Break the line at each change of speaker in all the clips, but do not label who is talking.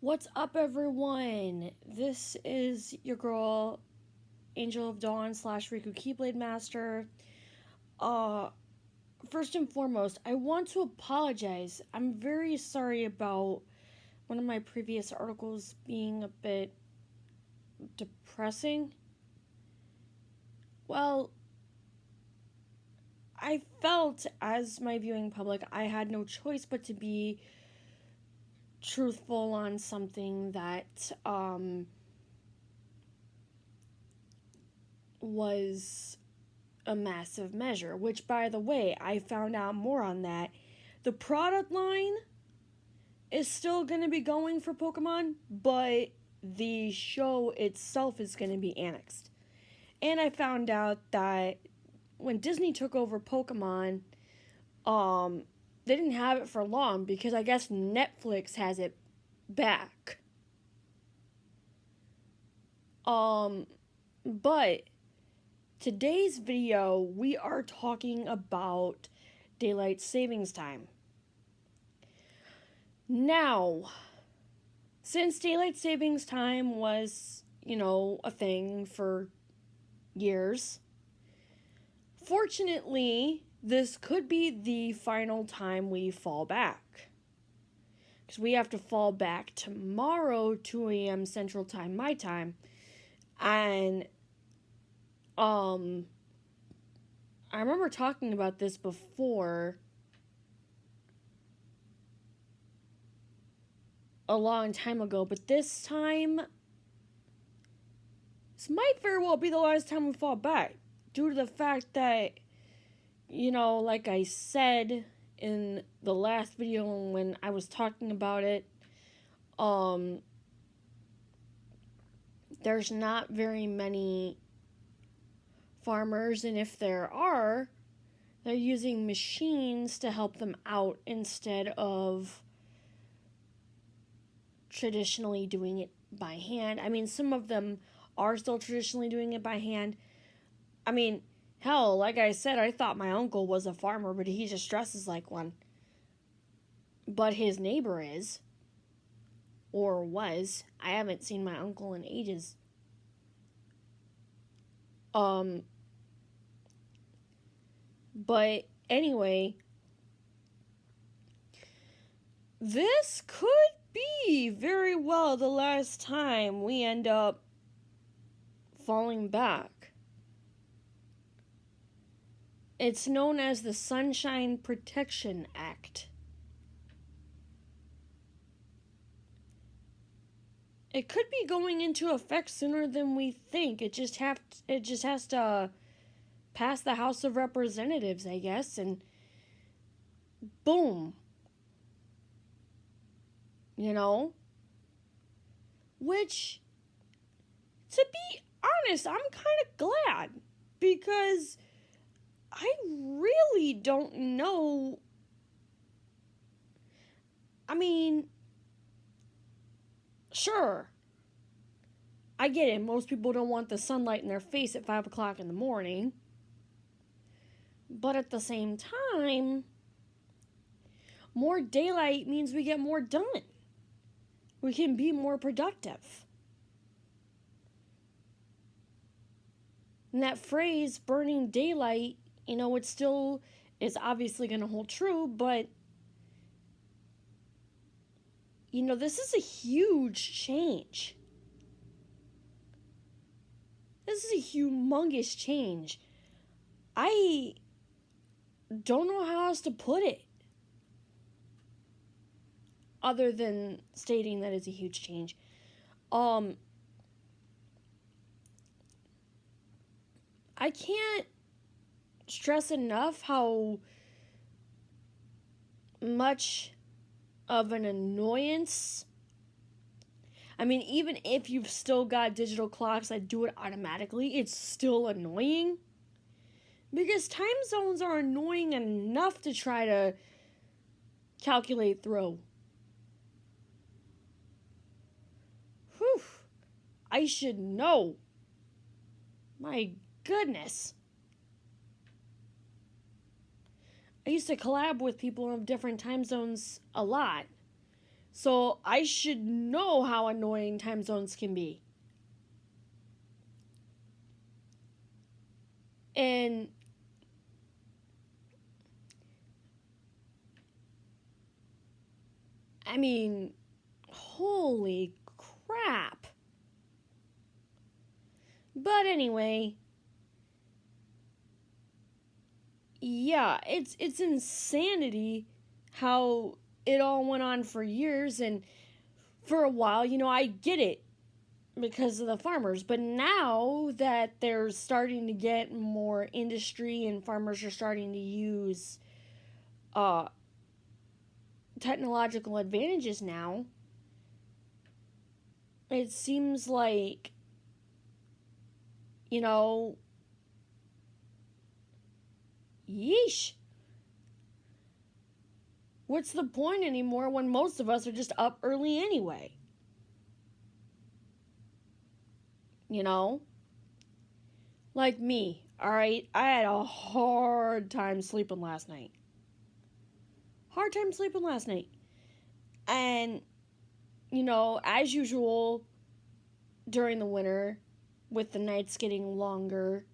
What's up, everyone? This is your girl, Angel of Dawn / Riku Keyblade Master. Uh, First and foremost, I want to apologize. I'm very sorry about one of my previous articles being a bit depressing. Well, I felt as my viewing public, I had no choice but to be truthful on something that was a massive measure, which, by the way, I found out more on that. The product line is still going to be going for Pokemon, but the show itself is going to be annexed. And I found out that when Disney took over Pokemon, they didn't have it for long because I guess Netflix has it back. But today's video, we are talking about daylight savings time. Now, since daylight savings time was, a thing for years, fortunately, this could be the final time we fall back. Because we have to fall back tomorrow, 2 a.m. Central Time, my time. And I remember talking about this before a long time ago, but this time, this might very well be the last time we fall back, due to the fact that, like I said in the last video when I was talking about it, there's not very many farmers, and if there are, they're using machines to help them out instead of traditionally doing it by hand. I mean, some of them are still traditionally doing it by hand. I mean, hell, like I said, I thought my uncle was a farmer, but he just dresses like one. But his neighbor is. Or was. I haven't seen my uncle in ages. But anyway, this could be very well the last time we end up falling back. It's known as the Sunshine Protection Act. It could be going into effect sooner than we think. It just has to pass the House of Representatives, I guess, and boom. Which, to be honest, I'm kind of glad, because I really don't know. I mean, sure, I get it. Most people don't want the sunlight in their face at 5 o'clock in the morning. But at the same time, more daylight means we get more done. We can be more productive. And that phrase, burning daylight, it still is obviously going to hold true, but, this is a huge change. This is a humongous change. I don't know how else to put it, other than stating that it's a huge change. I can't stress enough how much of an annoyance. I mean, even if you've still got digital clocks that do it automatically, it's still annoying. Because time zones are annoying enough to try to calculate through. Whew. I should know. My goodness. I used to collab with people of different time zones a lot. So I should know how annoying time zones can be. And I mean, holy crap. But anyway, yeah, it's insanity how it all went on for years, and for a while, I get it because of the farmers, but now that they're starting to get more industry and farmers are starting to use uh technological advantages now, it seems like, you know, yeesh. What's the point anymore when most of us are just up early anyway? You know? Like me, alright? I had a hard time sleeping last night. And, as usual, during the winter, with the nights getting longer,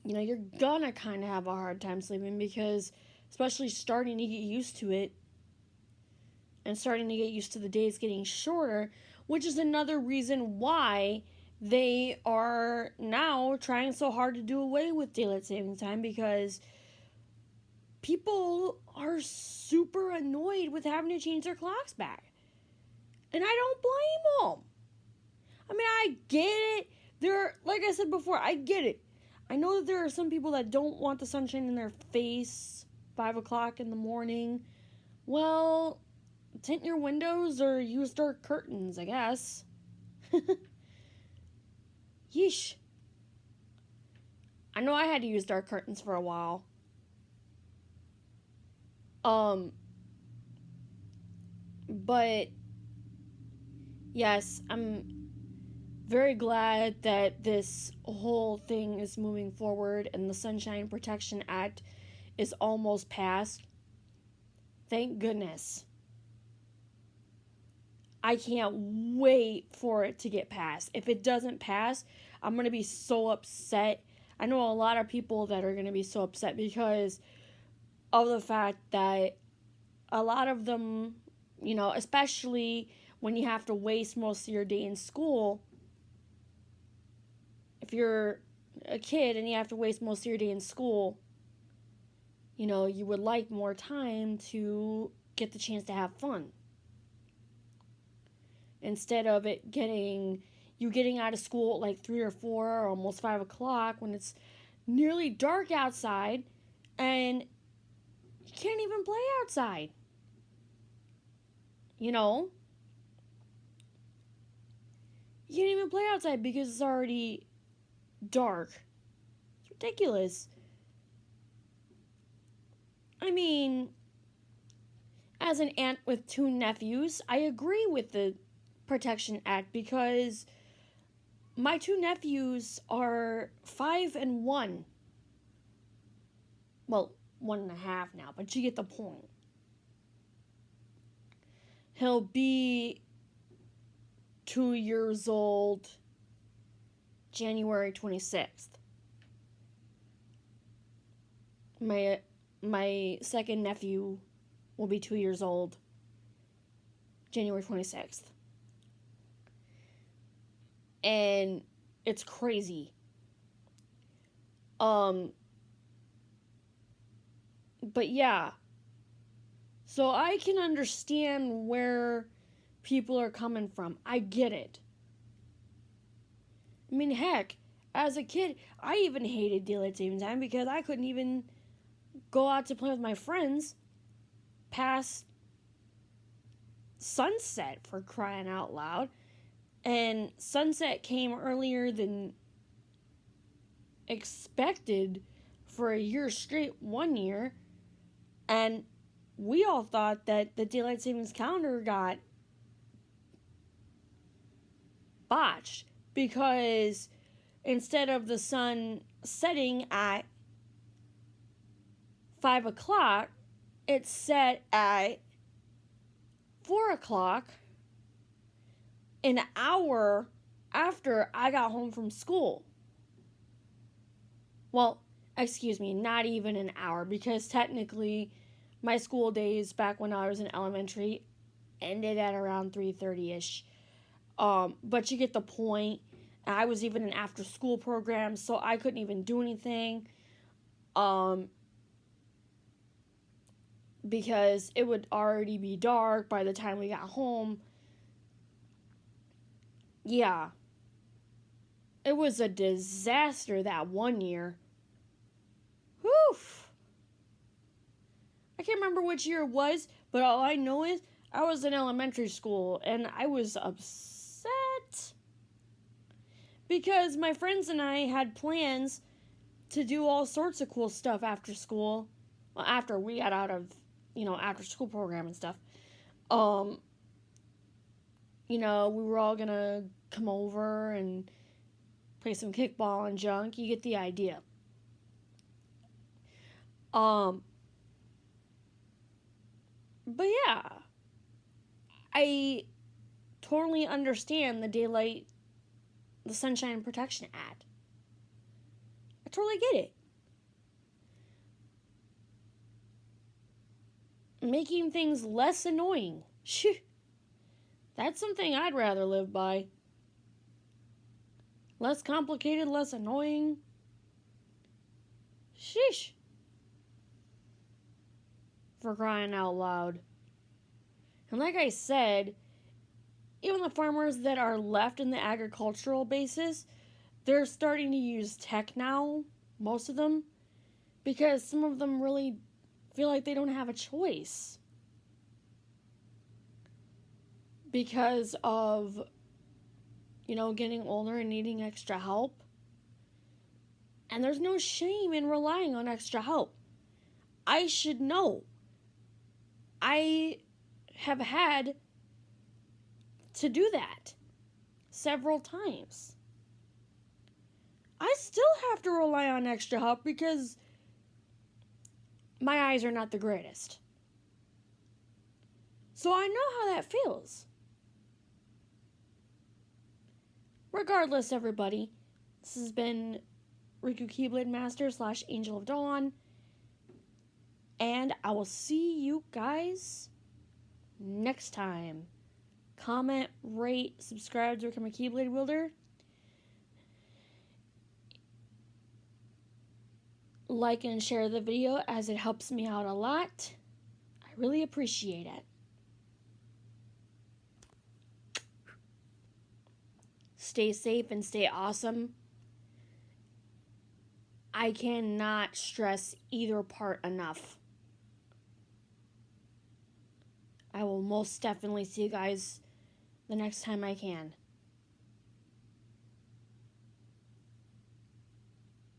you're gonna kind of have a hard time sleeping because, especially starting to get used to it and starting to get used to the days getting shorter, which is another reason why they are now trying so hard to do away with daylight saving time, because people are super annoyed with having to change their clocks back. And I don't blame them. I mean, I get it. Like I said before, I get it. I know that there are some people that don't want the sunshine in their face 5 o'clock in the morning. Well, tint your windows or use dark curtains, I guess. Yeesh. I know I had to use dark curtains for a while. But yes, I'm very glad that this whole thing is moving forward and the Sunshine Protection Act is almost passed. Thank goodness. I can't wait for it to get passed. If it doesn't pass, I'm going to be so upset. I know a lot of people that are going to be so upset because of the fact that a lot of them, especially when you have to waste most of your day in school. If you're a kid and you have to waste most of your day in school, you would like more time to get the chance to have fun. Instead of getting out of school at like 3 or 4 or almost 5 o'clock when it's nearly dark outside and you can't even play outside. You can't even play outside because it's already dark. It's ridiculous. I mean, as an aunt with 2 nephews, I agree with the Protection Act because my 2 nephews are 5 and 1. Well, 1.5 now, but you get the point. He'll be 2 years old January 26th. My second nephew will be 2 years old January 26th. And it's crazy. But yeah. So I can understand where people are coming from. I get it. I mean, heck, as a kid, I even hated daylight saving time because I couldn't even go out to play with my friends past sunset, for crying out loud. And sunset came earlier than expected for a year straight, 1 year. And we all thought that the daylight savings calendar got botched because instead of the sun setting at 5 o'clock, it's set at 4 o'clock, an hour after I got home from school. Well, excuse me, not even an hour, because technically my school days back when I was in elementary ended at around 3:30ish. But you get the point. I was even in after school program, so I couldn't even do anything. Because it would already be dark by the time we got home. Yeah. It was a disaster that one year. Whew. I can't remember which year it was, but all I know is I was in elementary school and I was upset because my friends and I had plans to do all sorts of cool stuff after school. Well, after we got out of, after school program and stuff. We were all gonna come over and play some kickball and junk. You get the idea. But yeah, I totally understand the Sunshine Protection Act. I totally get it. Making things less annoying. Shoo. That's something I'd rather live by. Less complicated, less annoying. Sheesh. For crying out loud. And like I said, even the farmers that are left in the agricultural basis, they're starting to use tech now, most of them, because some of them really feel like they don't have a choice. Because of, getting older and needing extra help. And there's no shame in relying on extra help. I should know. I have had to do that several times. I still have to rely on extra help because my eyes are not the greatest. So I know how that feels. Regardless, everybody, this has been Riku Keyblade Master / Angel of Dawn. And I will see you guys next time. Comment, rate, subscribe to become a Keyblade wielder. Like and share the video as it helps me out a lot. I really appreciate it. Stay safe and stay awesome. I cannot stress either part enough. I will most definitely see you guys the next time I can.